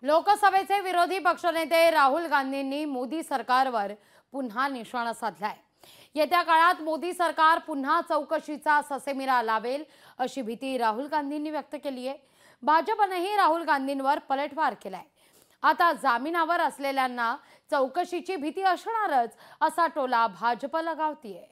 लोकसभेचे विरोधी पक्षनेते राहुल गांधींनी मोदी सरकारवर पुन्हा निशाणा साधलाय। येत्या काळात मोदी सरकार पुन्हा चौकशीचा ससेमिरा लावेल अशी भीती राहुल गांधींनी व्यक्त केली आहे। भाजपनेही राहुल गांधींवर पलटवार केलाय। आता जामिनावर असलेल्यांना चौकशीची भीती असणारच असा टोला भाजप लगावतीये।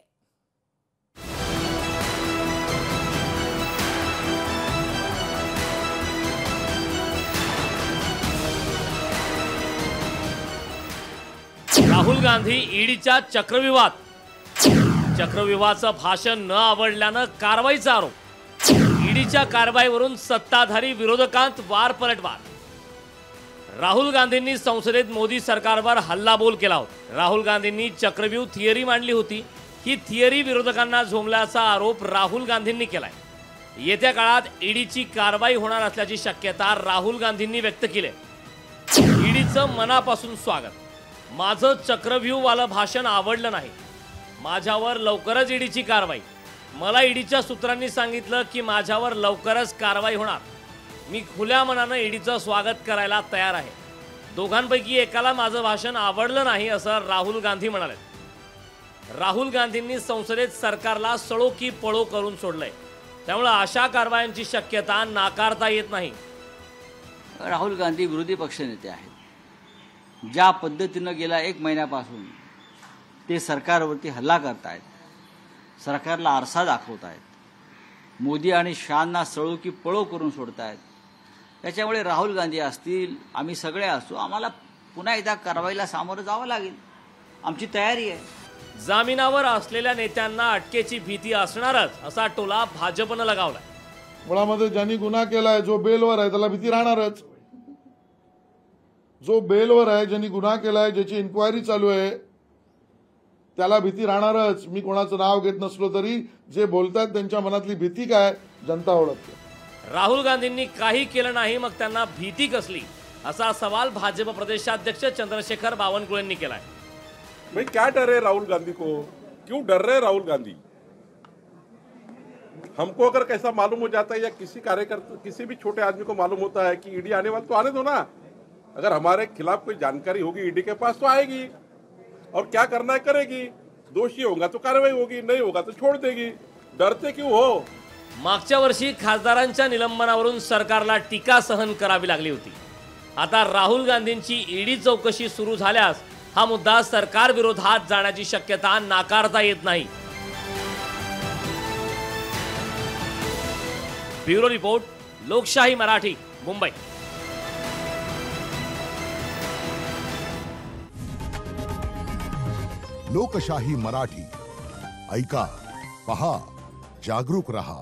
राहुल गांधी ईडीच्या चक्रव्यूहाचं भाषण न आवडल्यानं कारवाईचा आरोप। ईडीच्या कारवाईवरून सत्ताधारी विरोधकांत वार पलटवार। राहुल गांधींनी संसदेत मोदी सरकारवर हल्लाबोल केला होता। राहुल गांधींनी चक्रव्यूह थिअरी मांडली होती। ही थिअरी विरोधकांना झोंबल्याचा आरोप राहुल गांधींनी केलाय। येत्या काळात ईडीची कारवाई होणार असल्याची शक्यता राहुल गांधींनी व्यक्त केली आहे। ईडीचं मनापासून स्वागत। माझं चक्रव्यूहवालं भाषण आवडलं नाही। माझ्यावर लवकरच ईडीची कारवाई। मला ईडीच्या सूत्रांनी सांगितलं की माझ्यावर लवकरच कारवाई होणार। मी खुल्या मनानं ईडीचं स्वागत करायला तयार आहे। दोघांपैकी एकाला माझं भाषण आवडलं नाही असं राहुल गांधी म्हणाले। राहुल गांधींनी संसदेत सरकारला सळो की पळो करून सोडलंय। त्यामुळे अशा कारवायांची शक्यता नाकारता येत नाही। राहुल गांधी विरोधी पक्षनेते आहेत। ज्या पद्धतीनं गेल्या 1 महिन्यापासून ते सरकारवरती हल्ला करतायत, सरकारला आरसा दाखवतायत, मोदी आणि शहांना सळो की पळो करून सोडतायत, त्याच्यामुळे राहुल गांधी असतील, आम्ही सगळे असू, आम्हाला पुन्हा एकदा कारवाईला सामोरं जावं लागेल। आमची तयारी आहे। जामिनावर असलेल्या नेत्यांना अटकेची भीती असणारच असा टोला भाजपनं लगावलाय। मुळामध्ये ज्यांनी गुन्हा केलाय, जो बेलवर आहे, त्याला भीती राहणारच। जो बेलवर आहे, ज्यांनी गुन्हा केलाय, ज्याची इन्क्वायरी चालू आहे, त्याला भीती राहणारच। मी कोणाचं नाव घेत नसलो तरी जे बोलतात त्यांच्या मनातली भीती काय जनता ओळखते। राहुल गांधींनी काही केलं नाही, मग त्यांना भीती कसली असा सवाल भाजप प्रदेशाध्यक्ष चंद्रशेखर बावनकुळेंनी केलाय। भाई क्या डर है राहुल गांधी को? क्यों डर रहे राहुल गांधी? हमको अगर कैसा मालूम हो जाता है या किसी कार्यकर्ता, किसी भी छोटे आदमी को मालूम होता है कि ईडी आने वाली, तो आने दो ना। अगर हमारे खिलाफ कोई जानकारी होगी ईडी के पास तो आएगी और क्या करना है करेगी। दोषी होगा तो कार्रवाई होगी, नहीं होगा तो छोड़ देगी। डरते क्यों हो? मागच्या वर्षी खासदारांच्या निलंबनावरून सरकारला टीका सहन करावी लागली होती। आता राहुल गांधींची ईडी चौकशी सुरू झाल्यास हा मुद्दा सरकार विरोधात जाण्याची शक्यता नाकारता येत नाही। ब्युरो रिपोर्ट, लोकशाही मराठी, मुंबई। लोकशाही मराठी, ऐका, पहा, जागरूक रहा।